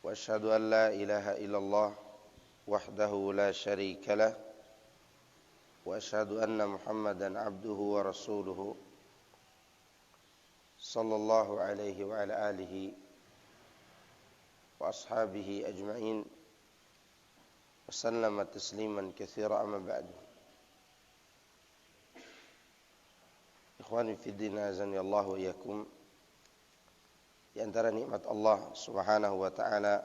وأشهد أن لا إله إلا الله وحده لا شريك له وأشهد أن محمدا عبده ورسوله صلى الله عليه وعلى آله وأصحابه أجمعين وسلم تسليما كثيرا أما بعد. Ikhwani fiddin azani Allah wa iyyakum. Di antara nikmat Allah Subhanahu wa taala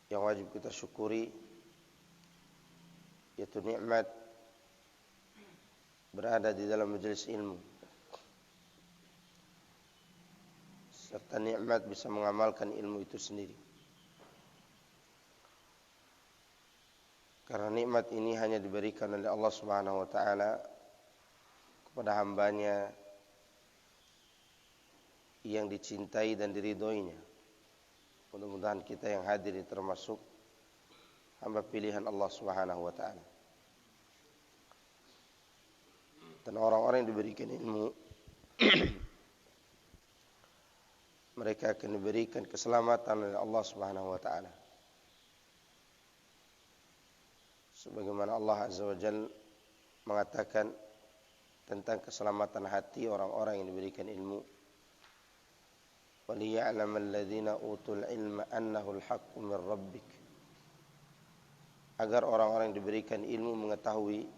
yang wajib kita syukuri yaitu nikmat berada di dalam majelis ilmu serta nikmat bisa mengamalkan ilmu itu sendiri. Karena nikmat ini hanya diberikan oleh Allah Subhanahu wa taala kepada hambanya yang dicintai dan diridhoinya. Mudah-mudahan kita yang hadir ini termasuk hamba pilihan Allah Subhanahu wa taala. Dan orang-orang yang diberikan ilmu mereka akan diberikan keselamatan oleh Allah Subhanahu wa taala. Sebagaimana Allah Azza wa Jalla mengatakan tentang keselamatan hati orang-orang yang diberikan ilmu. وَلِيَعْلَمَ الَّذِينَ أُوتُوا الْعِلْمَ أَنَّهُ الْحَقُّ مِنْ رَبِّكَ. Agar orang-orang yang diberikan ilmu mengetahui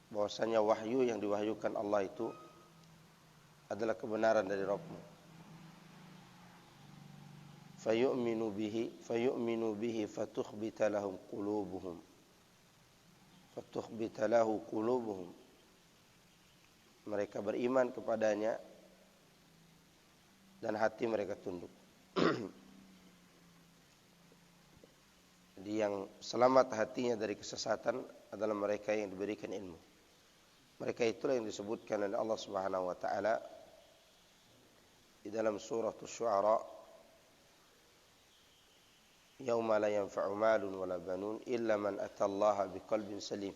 bahwasanya wahyu yang diwahyukan Allah itu adalah kebenaran dari Rabb-Mu. فَيُؤْمِنُوا بِهِ فَتُخْبِتَ لَهُ قُلُوبُهُم. Mereka beriman kepadanya dan hati mereka tunduk. Jadi yang selamat hatinya dari kesesatan adalah mereka yang diberikan ilmu. Mereka itulah yang disebutkan oleh Allah Subhanahu wa taala di dalam surah Asy-Syu'ara, "Yauma la yanfa'u malun wala banun illa man atallaha biqalbin salim."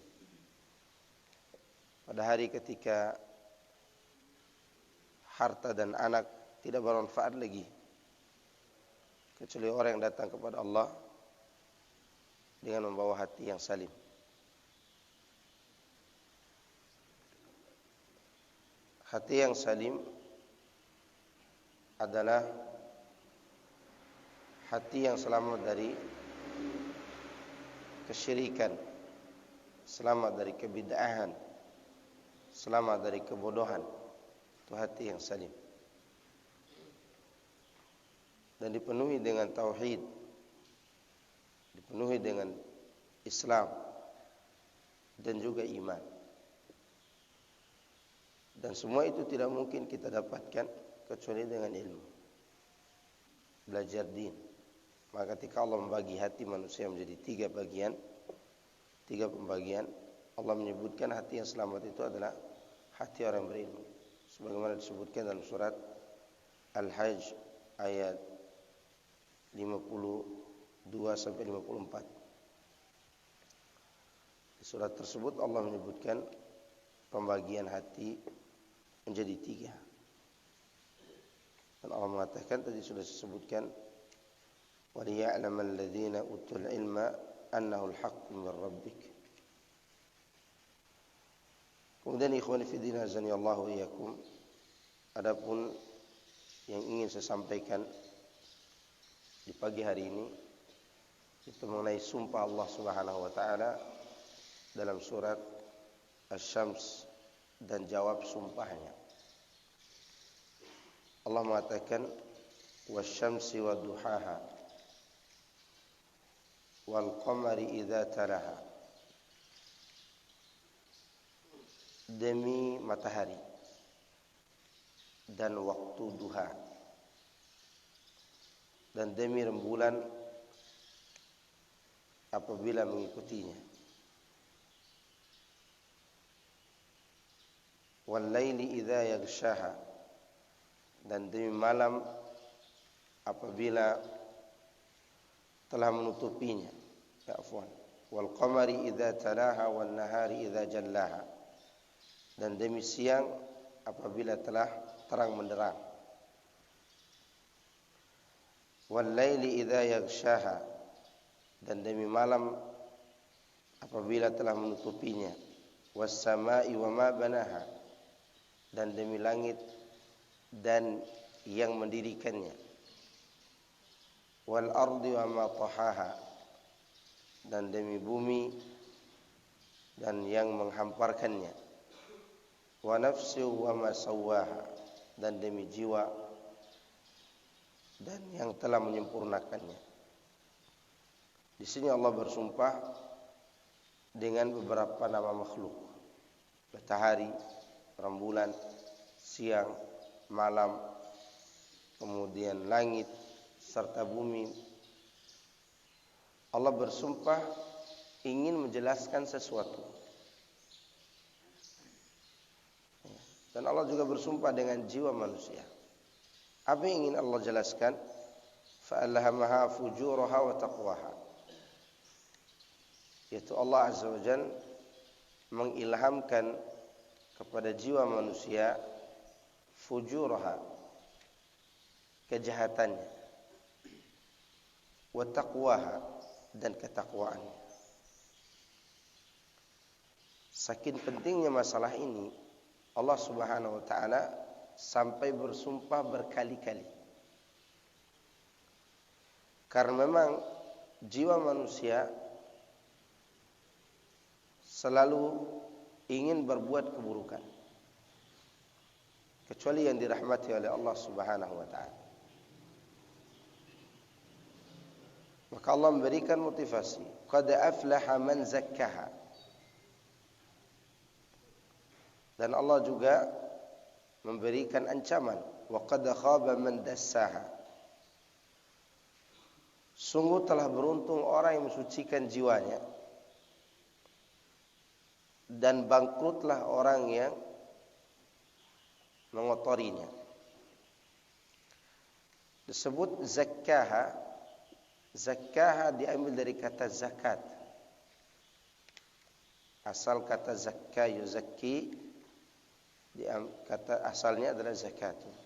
Pada hari ketika harta dan anak tidak bermanfaat lagi kecuali orang yang datang kepada Allah dengan membawa hati yang salim. Hati yang salim adalah hati yang selamat dari kesyirikan, selamat dari kebid'ahan, selamat dari kebodohan. Itu hati yang salim dan dipenuhi dengan tauhid, dipenuhi dengan Islam dan juga iman. Dan semua itu tidak mungkin kita dapatkan kecuali dengan ilmu, belajar din. Maka ketika Allah membagi hati manusia menjadi tiga pembagian, Allah menyebutkan hati yang selamat itu adalah hati orang berilmu. Sebagaimana disebutkan dalam surat Al-Hajj ayat 52 sampai 54. Di surat tersebut Allah menyebutkan pembagian hati menjadi tiga. Dan Allah mengatakan, tadi sudah disebutkan, وَلِيَعْلَمَ الَّذِينَ أُوتُوا الْعِلْمَ أَنَّهُ الْحَقُّ مِنْ رَبِّكَ. Kemudian ikhwani fiddin azani Allah wa iyyakum, adapun yang ingin saya sampaikan di pagi hari ini itu mengenai sumpah Allah Subhanahu wa taala dalam surat Asy-Syams dan jawab sumpahnya. Allah mengatakan, "Wasyamsi wadduhaha wal qamari idza talaha." Demi matahari dan waktu duha, dan demi rembulan apabila mengikutinya, wal laili idza yaghshaha, dan demi malam apabila telah menutupinya. Wal qamari idza talaha wan nahari idza jallaha, dan demi siang apabila telah terang menderang. wal laili idza yaghshaha, dan demi malam apabila telah menutupinya, was samai wa ma banaha, dan demi langit dan yang mendirikannya, wal ardi wa ma tahaha, dan demi bumi dan yang menghamparkannya, wa nafsi wa ma sawwaha, dan demi jiwa dan yang telah menyempurnakannya. Di sini Allah bersumpah dengan beberapa nama makhluk: matahari, rembulan, siang, malam, kemudian langit serta bumi. Allah bersumpah ingin menjelaskan sesuatu. Dan Allah juga bersumpah dengan jiwa manusia. Apa yang ingin Allah jelaskan? Fa'alhamaha fujuraha wa taqwaha. Yaitu Allah Azza wa Jalla mengilhamkan kepada jiwa manusia fujuraha, kejahatannya, wa taqwaha, dan ketakwaannya. Saking pentingnya masalah ini, Allah Subhanahu wa taala sampai bersumpah berkali-kali. Karena memang jiwa manusia selalu ingin berbuat keburukan, kecuali yang dirahmati oleh Allah Subhanahu wa taala. Maka Allah memberikan motivasi, qad aflaha man zakkaha. Dan Allah juga memberikan ancaman, wa qad khaba man dassaha. Sungguh telah beruntung orang yang mensucikan jiwanya, dan bangkrutlah orang yang mengotorinya. Disebut zakkaha. Zakkaha diambil dari kata zakat. Asal kata zakka yuzakki, kata asalnya adalah zakatun.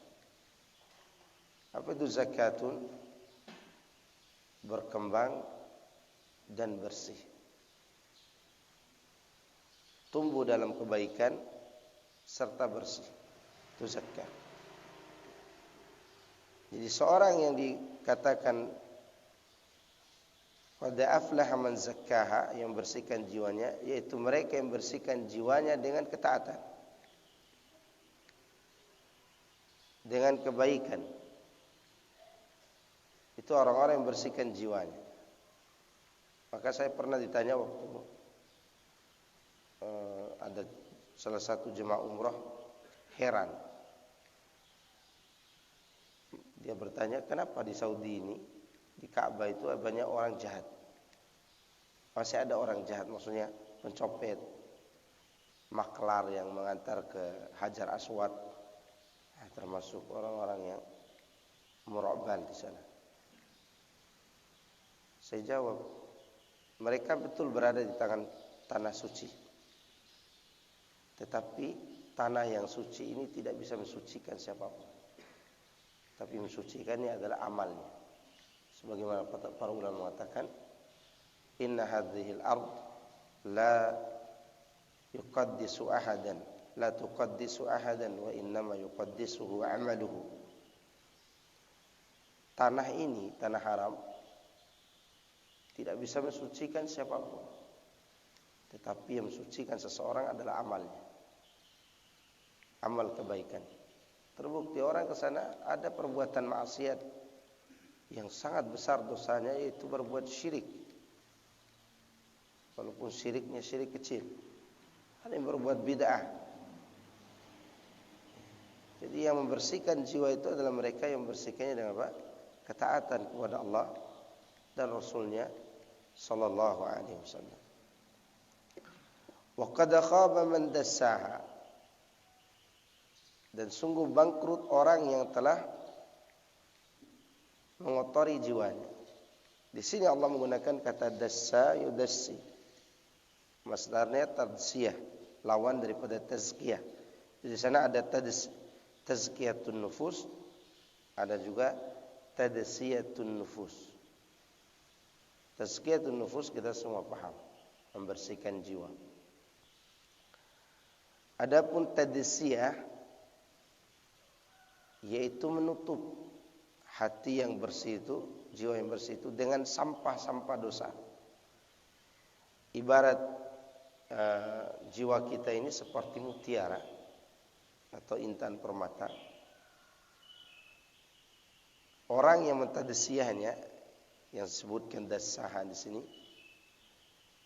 Apa itu zakatun? Berkembang dan bersih, tumbuh dalam kebaikan serta bersih. Itu zakat. Jadi seorang yang dikatakan qad aflaha man zakkaha, yang bersihkan jiwanya, yaitu mereka yang bersihkan jiwanya dengan ketaatan, dengan kebaikan. Itu orang-orang yang bersihkan jiwanya. Maka saya pernah ditanya waktu ada salah satu jemaah umrah heran. Dia bertanya, kenapa di Saudi ini, di Ka'bah itu banyak orang jahat? Masih ada orang jahat, maksudnya pencopet, maklar yang mengantar ke Hajar Aswad, termasuk orang-orang yang murabal di sana. Saya jawab, mereka betul berada di tanah suci, tetapi tanah yang suci ini tidak bisa mensucikan siapapun. Tapi mensucikannya adalah amalnya. Sebagaimana para ulama mengatakan, inna hadhil ard la yuqaddisu ahadan, la tuqaddisu ahadan, wa innama yuqaddisuhu amaluhu. Tanah ini, tanah haram, tidak bisa mensucikan siapapun, tetapi yang mensucikan seseorang adalah amalnya, amal kebaikan. Terbukti orang ke sana ada perbuatan maksiat yang sangat besar dosanya, yaitu berbuat syirik. Walaupun syiriknya syirik kecil, ada yang berbuat bid'ah. Jadi yang membersihkan jiwa itu adalah mereka yang membersihkannya dengan apa? Ketaatan kepada Allah dan Rasulnya sallallahu alaihi wasallam. Wa qad khaba man dassaha, dan sungguh bangkrut orang yang telah mengotori jiwanya. Di sini Allah menggunakan kata dassa yudassi. Masdarnya tadzkiyah, lawan daripada tazkiyah. Di sana ada tazkiyatun nufus, ada juga tadsiyatun nufus. Tazkiyatun nufus kita semua paham, membersihkan jiwa. Adapun tadsiyah yaitu menutup hati yang bersih itu, jiwa yang bersih itu dengan sampah-sampah dosa. Ibarat jiwa kita ini seperti mutiara atau intan permata. Orang yang mentadsiyahnya, yang disebutkan dassahan di sini,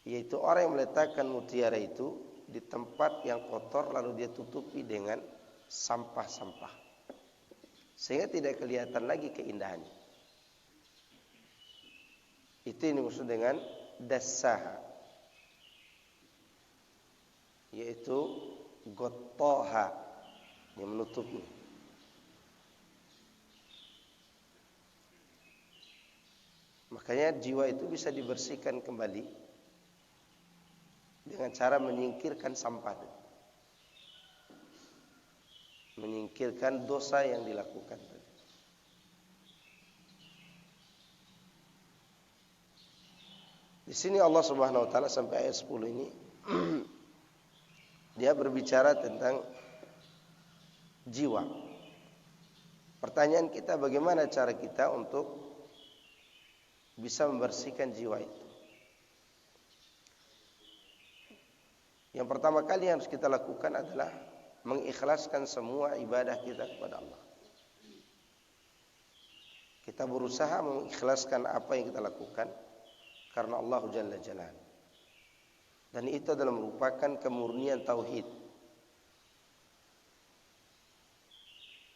yaitu orang yang meletakkan mutiara itu di tempat yang kotor lalu dia tutupi dengan sampah-sampah, sehingga tidak kelihatan lagi keindahannya. Itu yang dimaksud dengan dassaha, yaitu gotoha, yang menutupnya. Makanya jiwa itu bisa dibersihkan kembali dengan cara menyingkirkan sampah, menyingkirkan dosa yang dilakukan. Di sini Allah Subhanahu wa taala sampai ayat 10 ini dia berbicara tentang jiwa. Pertanyaan kita, bagaimana cara kita untuk bisa membersihkan jiwa itu? Yang pertama kali yang harus kita lakukan adalah mengikhlaskan semua ibadah kita kepada Allah. Kita berusaha mengikhlaskan apa yang kita lakukan karena Allah Jalla Jalaluhu. Dan itu adalah merupakan kemurnian tauhid.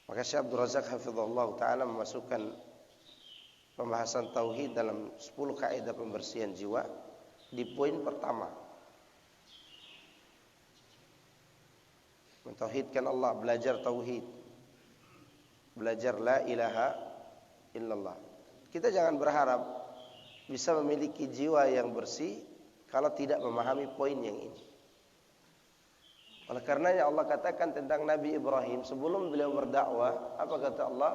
Maka Syekh Abdul Razak hafizahullah taala memasukkan pembahasan tauhid dalam 10 kaidah pembersihan jiwa di poin pertama. Mentauhidkan Allah, belajar tauhid, belajar la ilaha illallah. Kita jangan berharap bisa memiliki jiwa yang bersih kalau tidak memahami poin yang ini. Oleh karenanya Allah katakan tentang Nabi Ibrahim sebelum beliau berdakwah, apa kata Allah?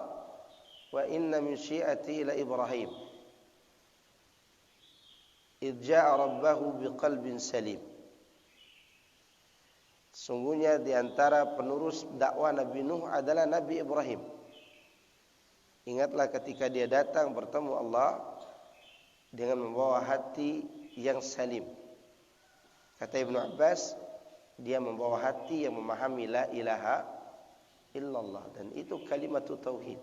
Wa inna min syi'ati ila Ibrahim idh ja'a rabbahu biqalbin salim. Sungguhnya di antara penerus dakwah Nabi Nuh adalah Nabi Ibrahim. Ingatlah ketika dia datang bertemu Allah dengan membawa hati yang salim. Kata Ibnu Abbas, dia membawa hati yang memahami la ilaha illallah, dan itu kalimat tauhid.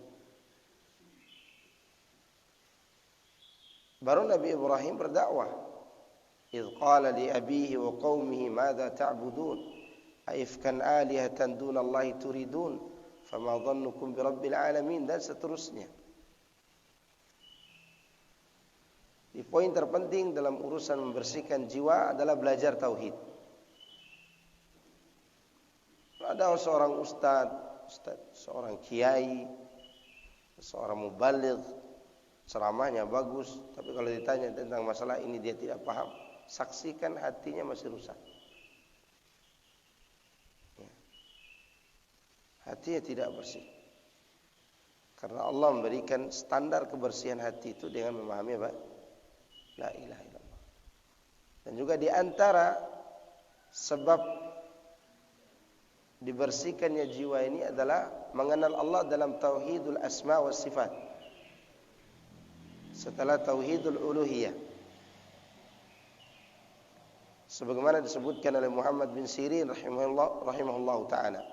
Baru Nabi Ibrahim berdakwah. Idh qala li abihi wa qaumihi madza ta'budun aifkan alihatan dunallahi turidun fama dhannukum birabbil alamin, dan seterusnya. Di poin terpenting dalam urusan membersihkan jiwa adalah belajar tauhid. Ada seorang ustaz, seorang kiai, seorang mubaligh, ceramahnya bagus, tapi kalau ditanya tentang masalah ini dia tidak paham, saksikan hatinya masih rusak. Ya. Hatinya tidak bersih. Karena Allah memberikan standar kebersihan hati itu dengan memahami apa? La ilaha illallah. Dan juga di antara sebab dibersihkannya jiwa ini adalah mengenal Allah dalam tauhidul asma wa sifat. Setelah tauhidul uluhiyah, sebagaimana disebutkan oleh Muhammad bin Sirin rahimahullah taala,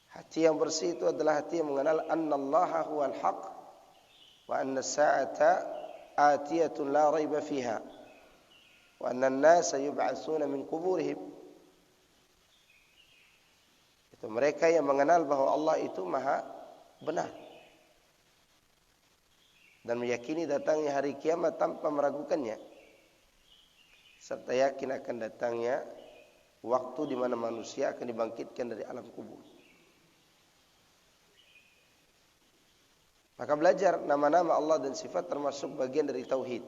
hati yang bersih itu adalah hati yang mengenal annallaha huwal haq wa anna sa'ata atiyatun la raiba fiha wa anna an-nasa yub'atsuna min quburihim. Itu mereka yang mengenal bahwa Allah itu maha benar dan meyakini datangnya hari kiamat tanpa meragukannya, serta yakin akan datangnya waktu di mana manusia akan dibangkitkan dari alam kubur. Maka belajar nama-nama Allah dan sifat termasuk bagian dari tauhid.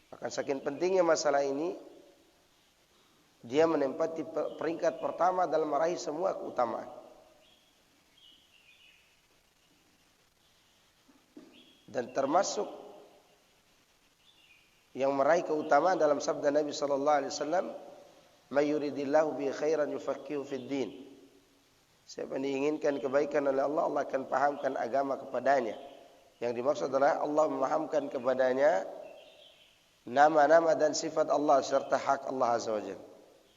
Maka saking pentingnya masalah ini, dia menempati peringkat pertama dalam meraih semua keutamaan. Dan termasuk yang meraih keutamaan dalam sabda Nabi sallallahu alaihi wasallam, "May yuridillahu bi khairan yufaqihu fid din." Siapa yang diinginkan kebaikan oleh Allah, Allah akan pahamkan agama kepadanya. Yang dimaksud adalah Allah memahamkan kepadanya nama-nama dan sifat Allah serta hak Allah Azza wa Jalla.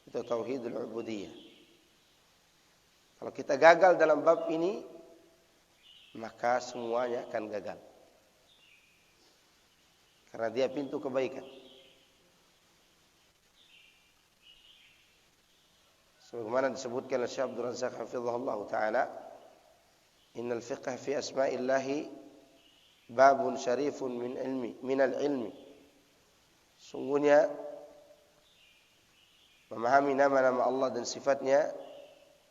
Itu tauhidul ubudiyah. Kalau kita gagal dalam bab ini, maka semuanya akan gagal. Karena dia pintu kebaikan. Sebagaimana disebutkan oleh Syekh Abdul Razak hafizahullah taala, innal fiqh fi asma'illahi babun syarifun minal ilmi. Sungguhnya memahami nama-nama Allah dan sifatnya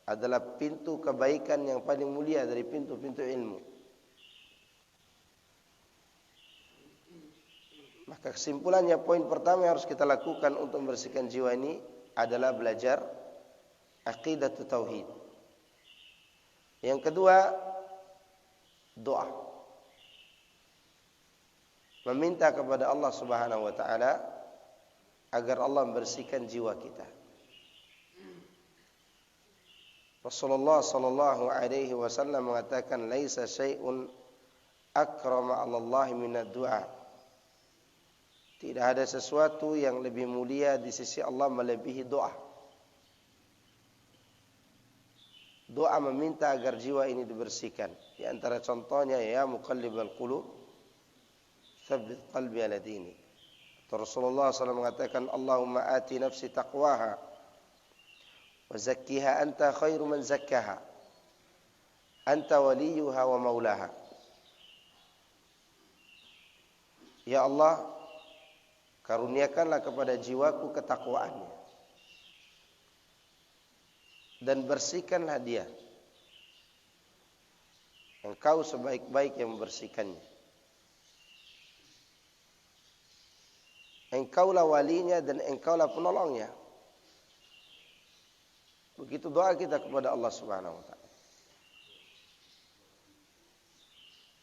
adalah pintu kebaikan yang paling mulia dari pintu-pintu ilmu. Maka kesimpulannya, poin pertama yang harus kita lakukan untuk membersihkan jiwa ini adalah belajar aqidatut tauhid. Yang kedua, doa. Meminta kepada Allah Subhanahu wa taala agar Allah membersihkan jiwa kita. Rasulullah sallallahu alaihi wasallam mengatakan, "Laisa syai'un akrama 'ala Allah minad du'a." Tidak ada sesuatu yang lebih mulia di sisi Allah melebihi doa. Doa meminta agar jiwa ini dibersihkan. Di antara contohnya, ya muqallibal qulub, tsabbit qalbi ala dinik. Rasulullah SAW mengatakan, Allahumma ati nafsi taqwaha wa zakkiha anta khairu man zakkaha anta waliyuha wa maulaha. Ya Allah, karuniakanlah kepada jiwaku ketakwaannya dan bersihkanlah dia. Engkau sebaik-baik yang membersihkannya. Engkaulah walinya dan engkaulah penolongnya. Begitu doa kita kepada Allah Subhanahu wa taala.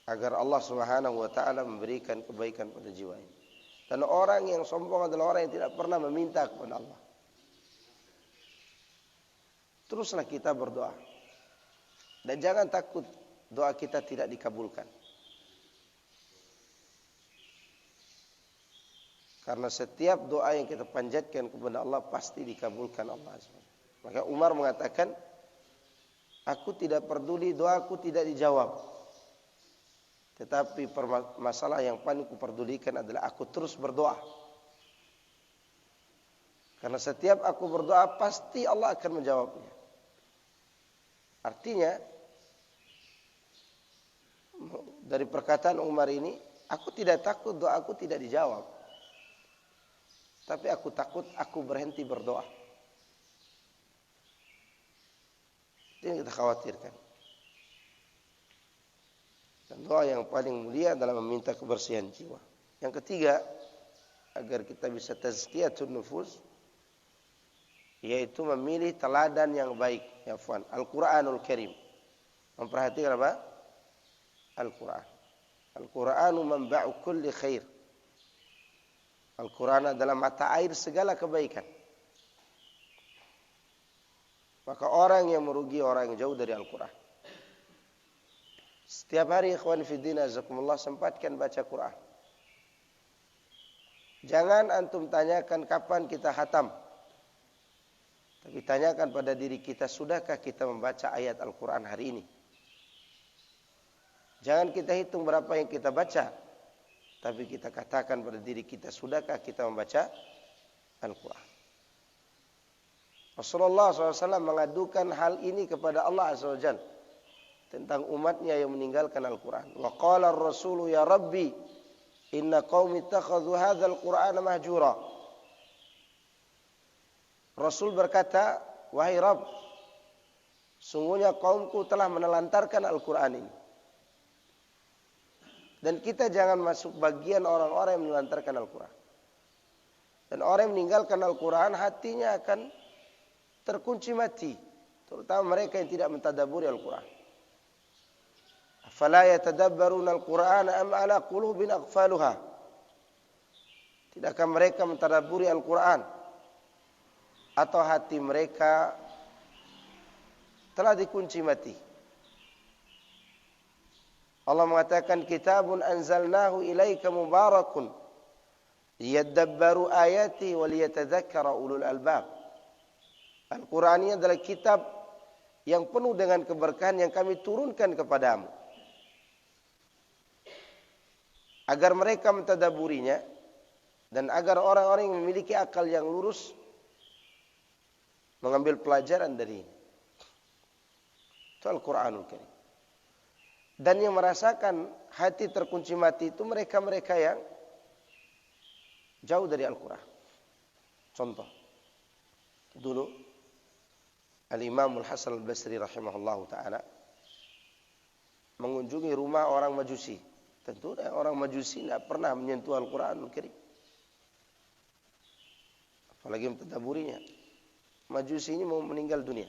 Agar Allah Subhanahu wa taala memberikan kebaikan pada jiwa ini. Dan orang yang sombong adalah orang yang tidak pernah meminta kepada Allah. Teruslah kita berdoa. Dan jangan takut doa kita tidak dikabulkan. Karena setiap doa yang kita panjatkan kepada Allah pasti dikabulkan Allah. Maka Umar mengatakan, aku tidak peduli doaku tidak dijawab. Tetapi masalah yang paling kuperdulikan adalah aku terus berdoa. Karena setiap aku berdoa pasti Allah akan menjawabnya. Artinya dari perkataan Umar ini, aku tidak takut doaku tidak dijawab. Tapi aku takut aku berhenti berdoa. Itu yang kita khawatirkan. Dan doa yang paling mulia adalah meminta kebersihan jiwa. Yang ketiga, agar kita bisa tazkiyatun nufus, yaitu memilih teladan yang baik. Ya Fuan, Al-Quranul Karim. Memperhatikan apa? Al-Quran. Al-Quranu manba'u kulli khair. Al-Quran adalah mata air segala kebaikan. Maka orang yang merugi orang yang jauh dari Al-Quran. Setiap hari ikhwan fiddin azakumullah sempatkan baca Quran. Jangan antum tanyakan kapan kita khatam. Tapi tanyakan pada diri kita, sudahkah kita membaca ayat Al-Quran hari ini? Jangan kita hitung berapa yang kita baca. Tapi kita katakan pada diri kita, sudahkah kita membaca Al-Quran? Rasulullah SAW mengadukan hal ini kepada Allah Azza wa Jalla tentang umatnya yang meninggalkan Al-Quran. Wa qala ar-rasulu ya Rabbi inna qaumi ittakhadhu hadzal Qur'ana mahjura. Rasul berkata, wahai Rabb, sungguhnya kaumku telah menelantarkan Al-Quran ini. Dan kita jangan masuk bagian orang-orang yang menelantarkan Al-Quran. Dan orang yang meninggalkan Al-Quran hatinya akan terkunci mati. Terutama mereka yang tidak mentadaburi Al-Quran. Fala yatadabbaruna al-Qur'ana am ala qulubin aqfaluha. Tidakkah mereka mentadabburi Al-Qur'an atau hati mereka telah dikunci mati? Allah mengatakan kitabun anzalnahu ilaika mubarakun liyadabbaru ayati wa liyatadzakkara ulul albab. Al-Qur'an ini adalah kitab yang penuh dengan keberkahan yang kami turunkan kepadamu agar mereka mentadabburinya dan agar orang-orang yang memiliki akal yang lurus mengambil pelajaran darinya. Itu Al-Qur'anul Karim. Dan yang merasakan hati terkunci mati itu mereka-mereka yang jauh dari Al-Quran. Contoh, dulu Al-Imam Al-Hasan Al-Basri rahimahullah ta'ala mengunjungi rumah orang Majusi. Tentu orang Majusi tidak pernah menyentuh Al-Quranul Karim, apalagi mentadabburinya. Majusi ini mau meninggal dunia,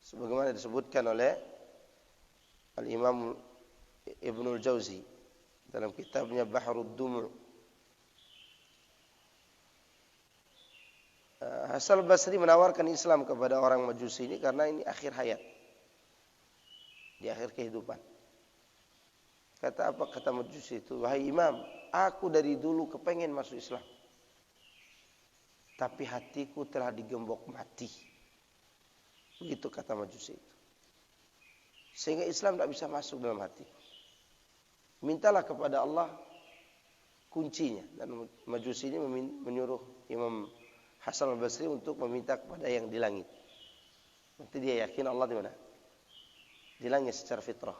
sebagaimana disebutkan oleh Al-Imam Ibnul Jauzi dalam kitabnya Bahrud Dumu'. Hasan Basri menawarkan Islam kepada orang Majusi ini karena ini akhir hayat, di akhir kehidupan. Kata apa kata Majusi itu? Wahai Imam, aku dari dulu kepengen masuk Islam, tapi hatiku telah digembok mati. Begitu kata Majusi itu. Sehingga Islam tidak bisa masuk dalam hati. Mintalah kepada Allah kuncinya. Dan Majusi ini menyuruh Imam Hasan Al-Basri untuk meminta kepada yang di langit. Nanti dia yakin Allah di mana? Di langit secara fitrah.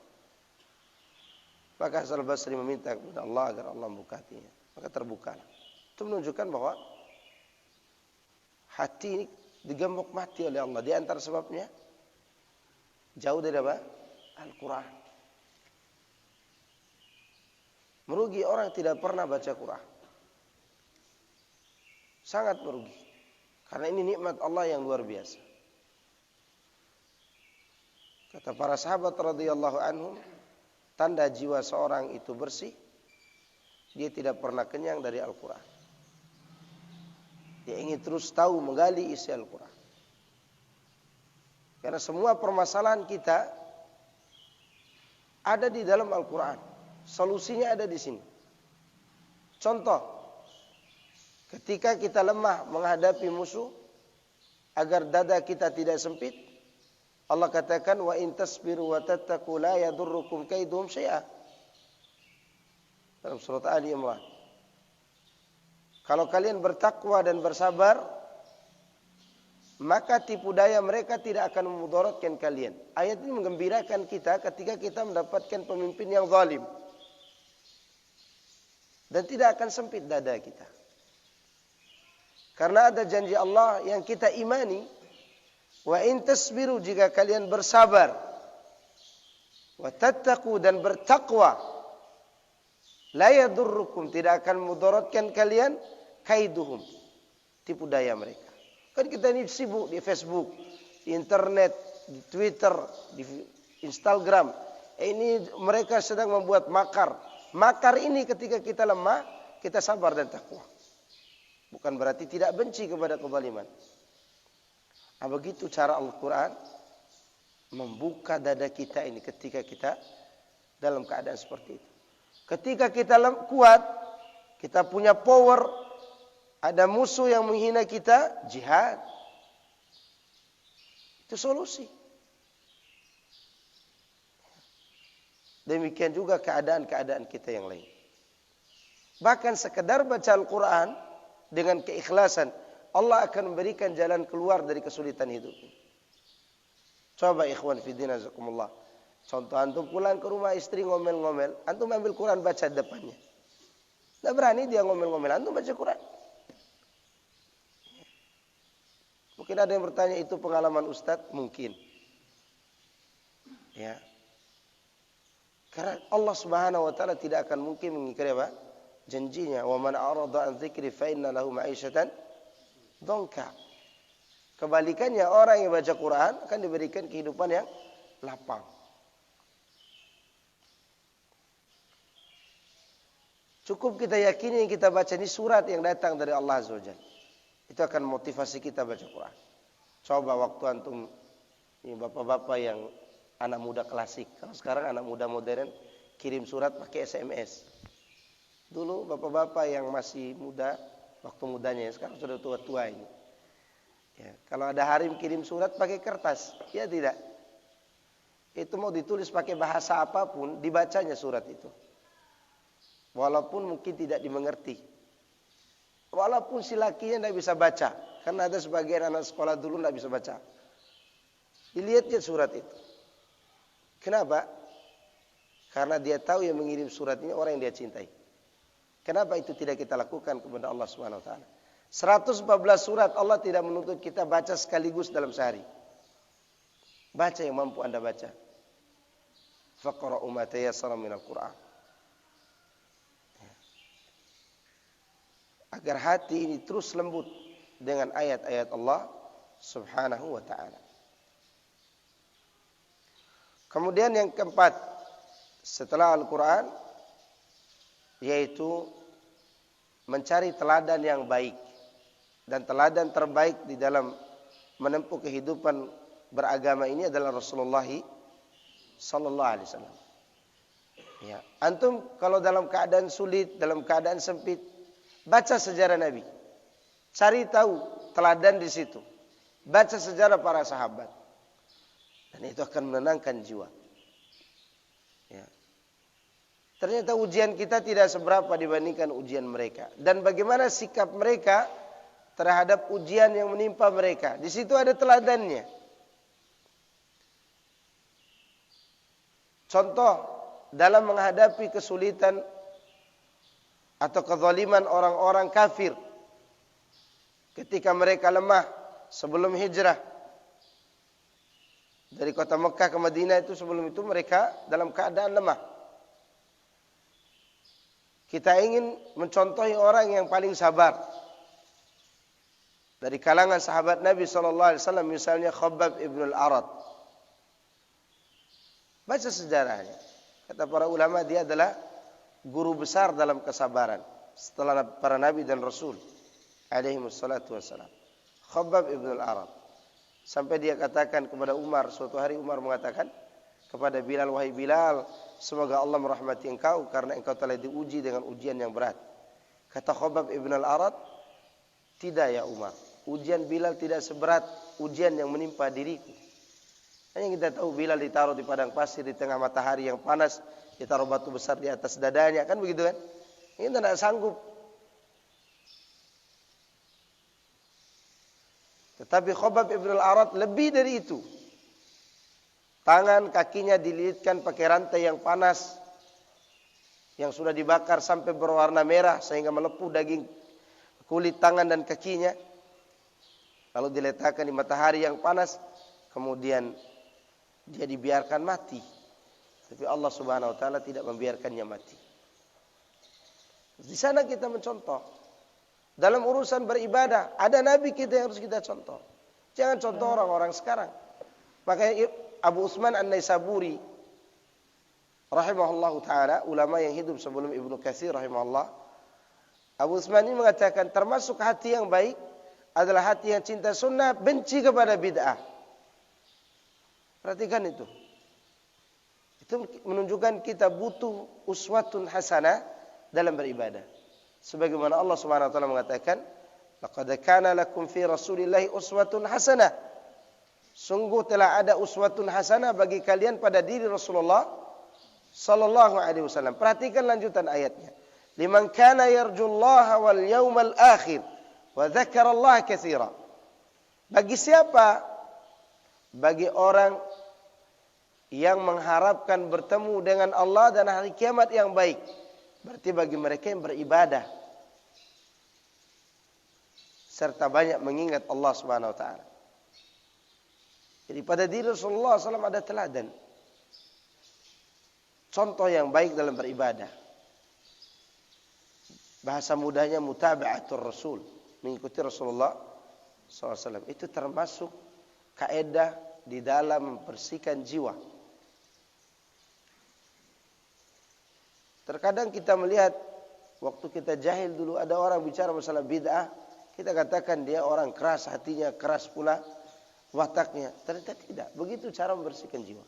Maka Hasan Al-Basri meminta kepada Allah agar Allah membuka hatinya. Maka terbukalah. Itu menunjukkan bahwa hati ini digembok mati oleh Allah. Di antara sebabnya jauh dari apa? Al-Quran. Merugi orang tidak pernah baca Quran. Sangat merugi. Karena ini nikmat Allah yang luar biasa. Kata para sahabat radhiyallahu anhum, tanda jiwa seorang itu bersih, dia tidak pernah kenyang dari Al-Quran. Dia ingin terus tahu, menggali isi Al-Quran. Karena semua permasalahan kita ada di dalam Al-Quran. Solusinya ada di sini. Contoh, ketika kita lemah menghadapi musuh, agar dada kita tidak sempit, Allah katakan wa in tasbiru wa tattaqu la yadurrukum kaiduhum syai'a. Dalam surat Ali Imran. Kalau kalian bertakwa dan bersabar, maka tipu daya mereka tidak akan memudaratkan kalian. Ayat ini menggembirakan kita ketika kita mendapatkan pemimpin yang zalim. Dan tidak akan sempit dada kita. Karena ada janji Allah yang kita imani. Wa in tasbiru, jika kalian bersabar. Wa tattaqu, dan bertakwa. La yadurrukum, tidak akan memudaratkan kalian. Kaiduhum, tipu daya mereka. Kan kita ini sibuk di Facebook, di internet, di Twitter, di Instagram. Ini mereka sedang membuat makar. Makar ini ketika kita lemah, kita sabar dan takwa. Bukan berarti tidak benci kepada kezaliman. Nah, begitu cara Al-Quran membuka dada kita ini ketika kita dalam keadaan seperti itu. Ketika kita kuat, kita punya power, ada musuh yang menghina kita, jihad. Itu solusi. Demikian juga keadaan-keadaan kita yang lain. Bahkan sekedar baca Al-Quran dengan keikhlasan, Allah akan memberikan jalan keluar dari kesulitan hidup. Coba ikhwan fiddin azakumullah. Contoh, antum pulang ke rumah istri ngomel-ngomel, antum ambil Quran baca depannya. Tidak berani dia ngomel-ngomel, antum baca Quran. Mungkin ada yang bertanya, itu pengalaman Ustadz? Mungkin. Ya. Karena Allah Subhanahu wa taala tidak akan mungkin mengingkari apa? Janjinya, "Wa man a'rada an dzikri fa inna lahu ma'isyatan dhanka." Kebalikannya, orang yang baca Quran akan diberikan kehidupan yang lapang. Cukup kita yakini yang kita baca ini surat yang datang dari Allah Azza wa Jalla. Itu akan motivasi kita baca Quran. Coba waktu antum, ini bapak-bapak yang anak muda klasik. Kalau sekarang anak muda modern kirim surat pakai SMS. Dulu bapak-bapak yang masih muda, waktu mudanya, sekarang sudah tua-tua ini. Ya, kalau ada harim kirim surat pakai kertas, ya tidak. Itu mau ditulis pakai bahasa apapun, dibacanya surat itu. Walaupun mungkin tidak dimengerti. Walaupun si lakinya tidak bisa baca. Karena ada sebagian anak sekolah dulu tidak bisa baca. Dilihatnya surat itu. Kenapa? Karena dia tahu yang mengirim surat ini orang yang dia cintai. Kenapa itu tidak kita lakukan kepada Allah Subhanahu wa taala? 114 surat Allah tidak menuntut kita baca sekaligus dalam sehari. Baca yang mampu Anda baca. Faqra'u ma tayassara minal Qur'an. Agar hati ini terus lembut dengan ayat-ayat Allah Subhanahu wa ta'ala. Kemudian yang keempat, setelah Al-Quran, yaitu mencari teladan yang baik. Dan teladan terbaik di dalam menempuh kehidupan beragama ini adalah Rasulullah sallallahu alaihi wasallam. Ya, antum kalau dalam keadaan sulit, dalam keadaan sempit, baca sejarah Nabi. Cari tahu teladan di situ. Baca sejarah para sahabat. Dan itu akan menenangkan jiwa. Ya. Ternyata ujian kita tidak seberapa dibandingkan ujian mereka. Dan bagaimana sikap mereka terhadap ujian yang menimpa mereka. Di situ ada teladannya. Contoh dalam menghadapi kesulitan atau kezaliman orang-orang kafir ketika mereka lemah sebelum hijrah dari kota Mekah ke Madinah, itu sebelum itu mereka dalam keadaan lemah. Kita ingin mencontohi orang yang paling sabar dari kalangan sahabat Nabi SAW, misalnya Khabbab ibn al-Arat. Baca sejarahnya. Kata para ulama, dia adalah guru besar dalam kesabaran setelah para nabi dan rasul alaihi wassalatu wassalam. Khabbab ibn al-Arat. Sampai dia katakan kepada Umar, suatu hari Umar mengatakan kepada Bilal, wahai Bilal, semoga Allah merahmati engkau karena engkau telah diuji dengan ujian yang berat. Kata Khabbab ibn al-Arat, tidak ya Umar, ujian Bilal tidak seberat ujian yang menimpa diriku. Hanya kita tahu Bilal ditaruh di padang pasir di tengah matahari yang panas, ditaruh batu besar di atas dadanya, kan begitu kan? Ini tidak sanggup. Tetapi Khabbab ibn al-Arat lebih dari itu. Tangan kakinya dililitkan pakai rantai yang panas, yang sudah dibakar sampai berwarna merah sehingga melepuh daging kulit tangan dan kakinya. Lalu diletakkan di matahari yang panas, kemudian dia dibiarkan mati. Tapi Allah Subhanahu wa taala tidak membiarkannya mati. Di sana kita mencontoh. Dalam urusan beribadah, ada nabi kita yang harus kita contoh. Jangan contoh orang-orang sekarang. Makanya Abu Utsman An-Naisaburi rahimahullahu taala, ulama yang hidup sebelum Ibnu Katsir rahimahullah. Abu Utsman ini mengatakan termasuk hati yang baik adalah hati yang cinta sunnah, benci kepada bid'ah. Perhatikan itu. Itu menunjukkan kita butuh uswatun hasanah dalam beribadah. Sebagaimana Allah Subhanahu wa taala mengatakan, "Laqad kana lakum fi Rasulillahi uswatun hasanah." Sungguh telah ada uswatun hasanah bagi kalian pada diri Rasulullah sallallahu alaihi wasallam. Perhatikan lanjutan ayatnya. Liman kana yarjullaha wal yawmal akhir wa dzakarallaha katsira. Bagi siapa? Bagi orang yang mengharapkan bertemu dengan Allah dan hari kiamat yang baik. Berarti bagi mereka yang beribadah serta banyak mengingat Allah Subhanahu wa taala. Jadi pada diri Rasulullah SAW ada teladan, contoh yang baik dalam beribadah. Bahasa mudahnya mutaba'atur Rasul, mengikuti Rasulullah SAW. Itu termasuk kaidah di dalam membersihkan jiwa. Terkadang kita melihat waktu kita jahil dulu ada orang bicara masalah bid'ah, kita katakan dia orang keras hatinya, keras pula wataknya. Ternyata tidak. Begitu cara membersihkan jiwa.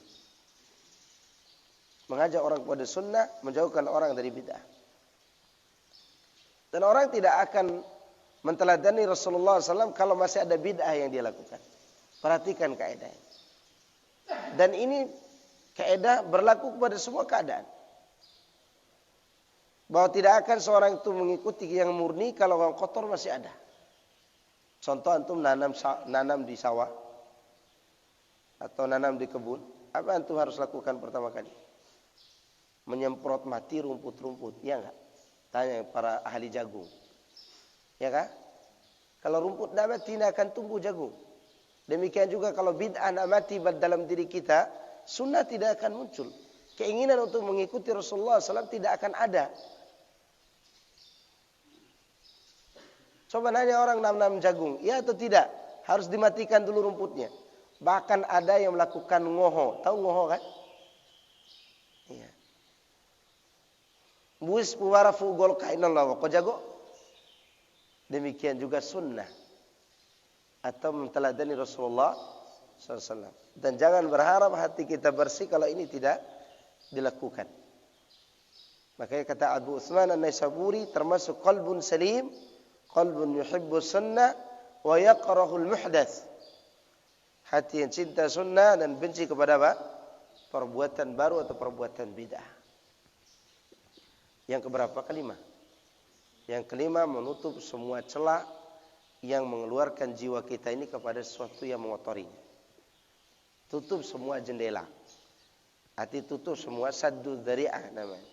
Mengajak orang kepada sunnah, menjauhkan orang dari bid'ah. Dan orang tidak akan menteladani Rasulullah SAW kalau masih ada bid'ah yang dia lakukan. Perhatikan kaidah. Dan ini kaidah berlaku kepada semua keadaan. Bahwa tidak akan seorang itu mengikuti yang murni kalau yang kotor masih ada. Contoh antum nanam di sawah atau nanam di kebun, apa antum harus lakukan pertama kali? Menyemprot mati rumput-rumput, ya enggak? Tanya para ahli jagung. Ya kan? Kalau rumput tidak mati, tidak akan tumbuh jagung. Demikian juga kalau bid'ah tidak mati dalam diri kita, sunnah tidak akan muncul. Keinginan untuk mengikuti Rasulullah SAW tidak akan ada. Coba nanya orang nanam jagung, ya atau tidak? Harus dimatikan dulu rumputnya. Bahkan ada yang melakukan ngoho. Tahu ngoho kan? Iya. Buis puwara fugol kainallah wa jago. Demikian juga sunnah. Atau menteladani Rasulullah SAW. Dan jangan berharap hati kita bersih kalau ini tidak dilakukan. Makanya kata Abu Utsman An-Naisaburi termasuk qalbun salim, qalbun yuhibbu sunnah wa yakrahul muhdath. Hati yang cinta sunnah dan benci kepada apa? Perbuatan baru atau perbuatan bid'ah. Yang keberapa? Kelima. Yang kelima, menutup semua celah yang mengeluarkan jiwa kita ini kepada sesuatu yang mengotorinya. Tutup semua jendela. Hati tutup semua saddu dzari'ah namanya.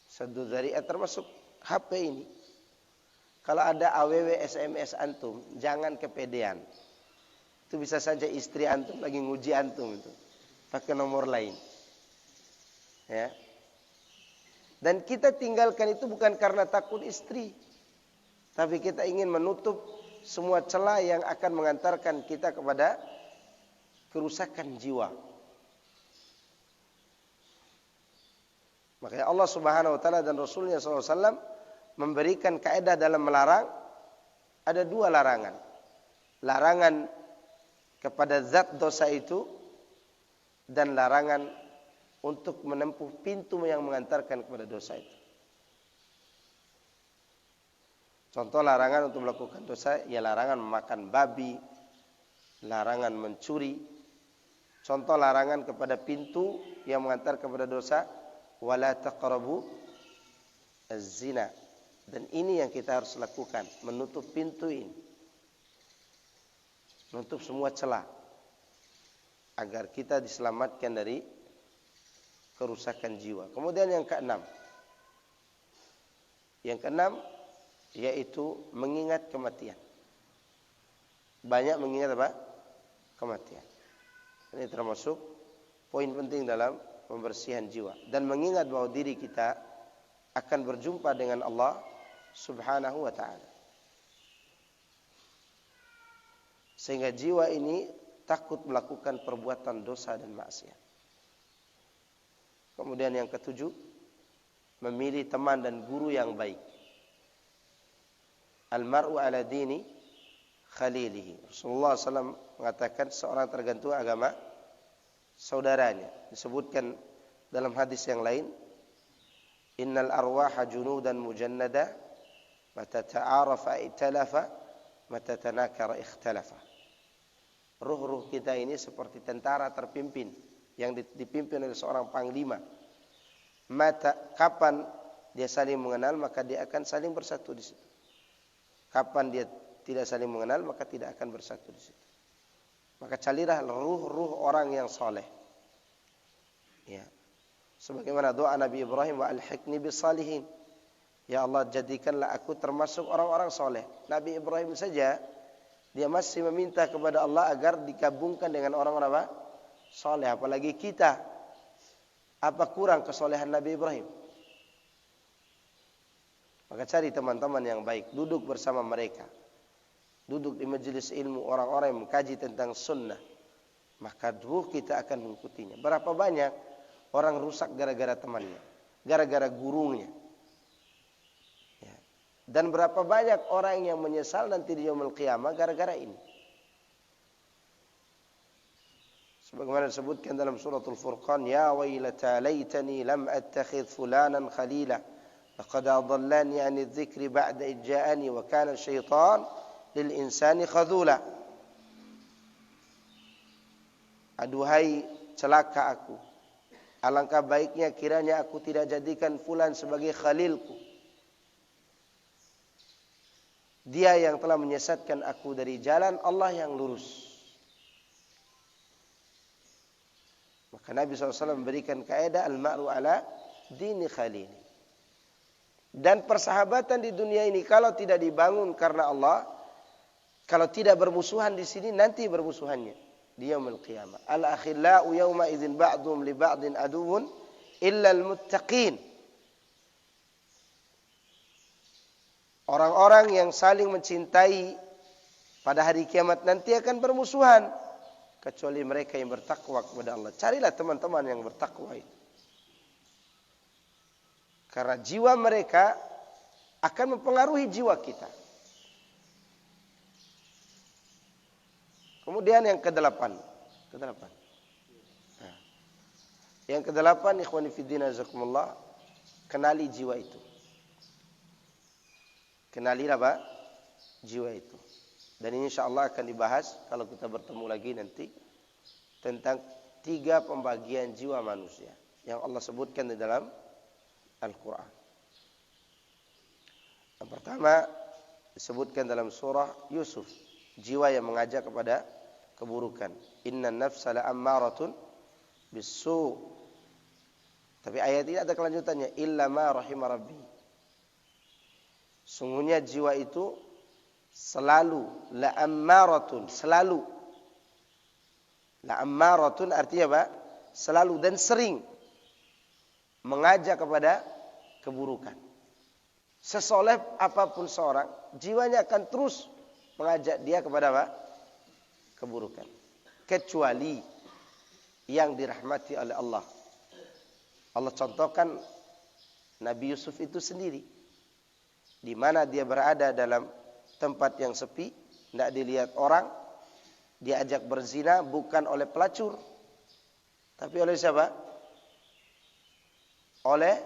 Saddu dzari'ah termasuk HP ini. Kalau ada AWW SMS antum, jangan kepedean. Itu bisa saja istri antum lagi nguji antum itu. Pakai nomor lain. Ya. Dan kita tinggalkan itu bukan karena takut istri. Tapi kita ingin menutup semua celah yang akan mengantarkan kita kepada kerusakan jiwa. Makanya Allah Subhanahu wa taala dan Rasulnya SAW memberikan kaidah dalam melarang. Ada dua larangan. Larangan kepada zat dosa itu dan larangan untuk menempuh pintu yang mengantarkan kepada dosa itu. Contoh larangan untuk melakukan dosa, ya larangan memakan babi, larangan mencuri. Contoh larangan kepada pintu yang mengantar kepada dosa, wala taqrabu az-zina. Dan ini yang kita harus lakukan, menutup pintu ini. Menutup semua celah agar kita diselamatkan dari kerusakan jiwa. Kemudian yang keenam. Yang keenam yaitu mengingat kematian. Banyak mengingat apa? Kematian. Ini termasuk poin penting dalam pembersihan jiwa. Dan mengingat bahwa diri kita akan berjumpa dengan Allah Subhanahu wa ta'ala. Sehingga jiwa ini takut melakukan perbuatan dosa dan maksiat. Kemudian yang ketujuh, memilih teman dan guru yang baik. Al-mar'u ala dini khalilihi. Rasulullah SAW mengatakan seorang tergantung agama saudaranya. Disebutkan dalam hadis yang lain, innal arwaha junudan mujannada mata ta'arafa italafa mata tanakara ikhtalafa. Ruh-ruh kita ini seperti tentara terpimpin yang dipimpin oleh seorang panglima. Kapan dia saling mengenal, maka dia akan saling bersatu di situ. Kapan dia tidak saling mengenal, maka tidak akan bersatu di situ. Maka carilah ruh-ruh orang yang soleh. Ya. Sebagaimana doa Nabi Ibrahim, wa alhiqni bis salihin. Ya Allah, jadikanlah aku termasuk orang-orang soleh. Nabi Ibrahim saja dia masih meminta kepada Allah agar digabungkan dengan orang-orang apa? Soleh. Apalagi kita, apa kurang kesolehan Nabi Ibrahim? Maka cari teman-teman yang baik, duduk bersama mereka, duduk di majelis ilmu orang-orang yang mengkaji tentang sunnah, maka ruh kita akan mengikutinya. Berapa banyak orang rusak gara-gara temannya? gara-gara gurunya. Ya. Dan berapa banyak orang yang menyesal nanti di yaumul qiyamah gara-gara ini. Sebagaimana disebutkan dalam suratul Furqan, ya wailata laitani lam attakhidh fulanan khalila laqad adallani 'ani dzikri ba'da id ja'ani wa kana syaitan lil insani khadhula. Aduhai celaka aku. Alangkah baiknya kiranya aku tidak jadikan fulan sebagai khalilku. Dia yang telah menyesatkan aku dari jalan Allah yang lurus. Maka Nabi SAW memberikan kaidah al-ma'ru ala dini khalil. Dan persahabatan di dunia ini kalau tidak dibangun karena Allah, kalau tidak bermusuhan di sini, nanti bermusuhannya di yaumul qiyamah. Al-akhillau yawma idzin ba'dhum li ba'din aduwwun illa al-muttaqin. Orang-orang yang saling mencintai pada hari kiamat nanti akan bermusuhan kecuali mereka yang bertakwa kepada Allah. Carilah teman-teman yang bertakwa itu. Karena jiwa mereka akan mempengaruhi jiwa kita. Kemudian yang kedelapan. Nah, yang kedelapan, ikhwani fiddin azakumullah, kenali jiwa itu. Kenali apa? Jiwa itu. Dan ini insyaallah akan dibahas kalau kita bertemu lagi nanti tentang 3 pembagian jiwa manusia yang Allah sebutkan di dalam Al-Quran. Yang pertama disebutkan dalam surah Yusuf, jiwa yang mengajak kepada keburukan. Innan nafsa la'ammaratun bis-su'. Tapi ayat ini ada kelanjutannya, illa ma rahima rabbi. Sungguhnya jiwa itu selalu la'ammaratun, selalu. La'ammaratun artinya apa? Selalu dan sering mengajak kepada keburukan. Sesoleh apapun seorang, jiwanya akan terus mengajak dia kepada apa? Keburukan. Kecuali yang dirahmati oleh Allah. Allah contohkan Nabi Yusuf itu sendiri. Di mana dia berada dalam tempat yang sepi, tidak dilihat orang, diajak berzina bukan oleh pelacur, tapi oleh siapa? Oleh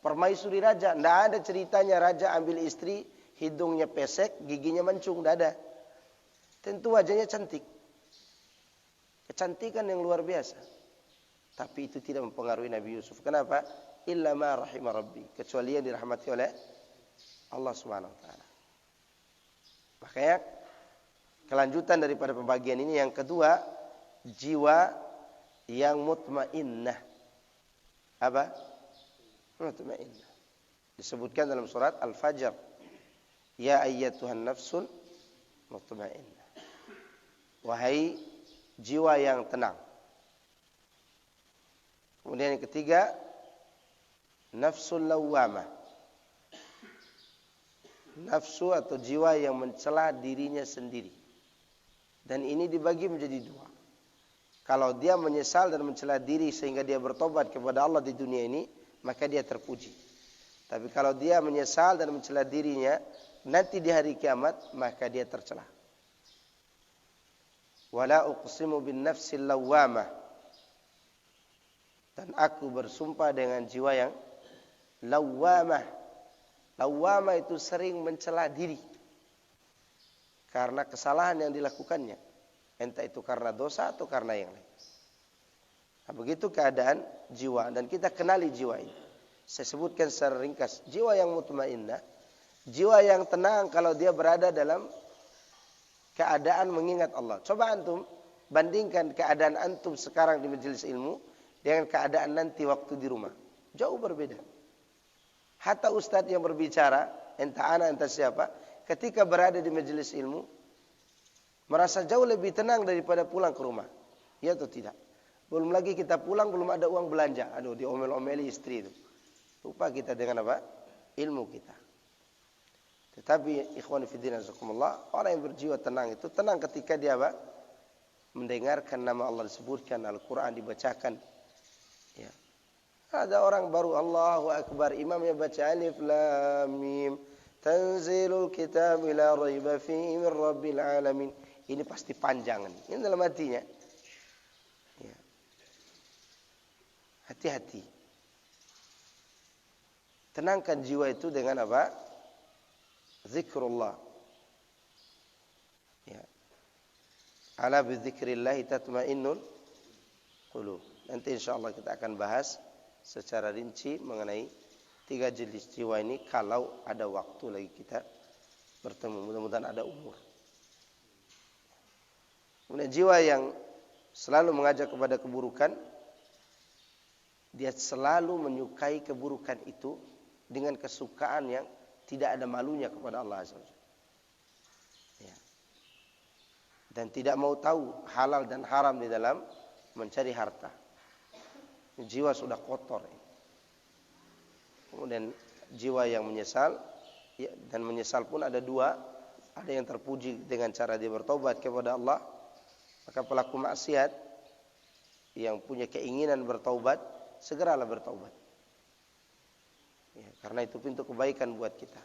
permaisuri raja. Tidak ada ceritanya raja ambil istri, hidungnya pesek, giginya mancung, tidak ada. Tentu wajahnya cantik, kecantikan yang luar biasa. Tapi itu tidak mempengaruhi Nabi Yusuf. Kenapa? Illa ma rahima rabbi, kecuali yang dirahmati oleh Allah Subhanahu wa taala. Makanya kelanjutan daripada pembagian ini yang kedua, jiwa yang mutmainnah. Apa? Mutmainnah. Disebutkan dalam surat Al-Fajr. Ya ayyatuhan nafsul mutmainnah. Wahai jiwa yang tenang. Kemudian yang ketiga, nafsul lawwamah. Nafsu atau jiwa yang mencela dirinya sendiri. Dan ini dibagi menjadi 2. Kalau dia menyesal dan mencela diri sehingga dia bertobat kepada Allah di dunia ini, maka dia terpuji. Tapi kalau dia menyesal dan mencela dirinya nanti di hari kiamat, maka dia tercela. Wala uqsimu bin nafsil lawwamah. Dan aku bersumpah dengan jiwa yang lawwamah. Lawwamah itu sering mencela diri karena kesalahan yang dilakukannya, entah itu karena dosa atau karena yang lain. Nah, begitu keadaan jiwa, dan kita kenali jiwa ini. Saya sebutkan secara ringkas, jiwa yang mutmainnah, jiwa yang tenang kalau dia berada dalam keadaan mengingat Allah. Coba antum bandingkan keadaan antum sekarang di majelis ilmu dengan keadaan nanti waktu di rumah. Jauh berbeda. Hatta ustadz yang berbicara, entah anak entah siapa, ketika berada di majelis ilmu, merasa jauh lebih tenang daripada pulang ke rumah. Ya atau tidak? Belum lagi kita pulang, belum ada uang belanja. Aduh, diomel-omeli istri itu. Lupa kita dengan apa? Ilmu kita. Tetapi, ikhwan fillah azakumullah, orang yang berjiwa tenang itu, tenang ketika dia apa? Mendengarkan nama Allah disebutkan, Al-Quran dibacakan. Ya. Ada orang baru Allahu Akbar, imamnya baca alif lam mim, tanzilul kitab la raiba fihi min rabbil alamin. Ini pasti panjang. Ini dalam hatinya. Ya. Hati-hati. Tenangkan jiwa itu dengan apa? Zikrullah. Ya. Ala bi dzikrillah tatmainnul qulub. Nanti insyaallah kita akan bahas secara rinci mengenai 3 jenis jiwa ini kalau ada waktu lagi kita bertemu. Mudah-mudahan ada umur. Kemudian jiwa yang selalu mengajak kepada keburukan, dia selalu menyukai keburukan itu dengan kesukaan yang tidak ada malunya kepada Allah Azza wa Jalla. Ya. Dan tidak mau tahu halal dan haram di dalam mencari harta. Jiwa sudah kotor. Kemudian jiwa yang menyesal, ya, dan menyesal pun ada 2. Ada yang terpuji dengan cara dia bertobat kepada Allah. Maka pelaku maksiat yang punya keinginan bertaubat, segeralah bertaubat. Ya, karena itu pintu kebaikan buat kita.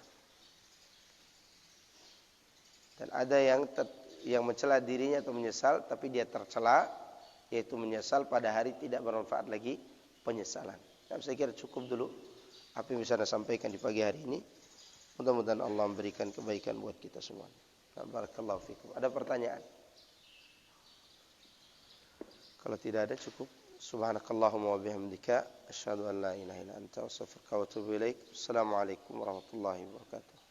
Dan ada yang mencela dirinya atau menyesal, tapi dia tercela, yaitu menyesal pada hari tidak bermanfaat lagi penyesalan. Nah, saya kira cukup dulu apa yang bisa saya sampaikan di pagi hari ini. Mudah-mudahan Allah memberikan kebaikan buat kita semua. Barakallahu fikum. Ada pertanyaan? Kalau tidak ada cukup. Subhanakallahumma wa bihamdika asyhadu an la ilaha illa anta astaghfiruka wa atubu ilaik. Assalamualaikum warahmatullahi wabarakatuh.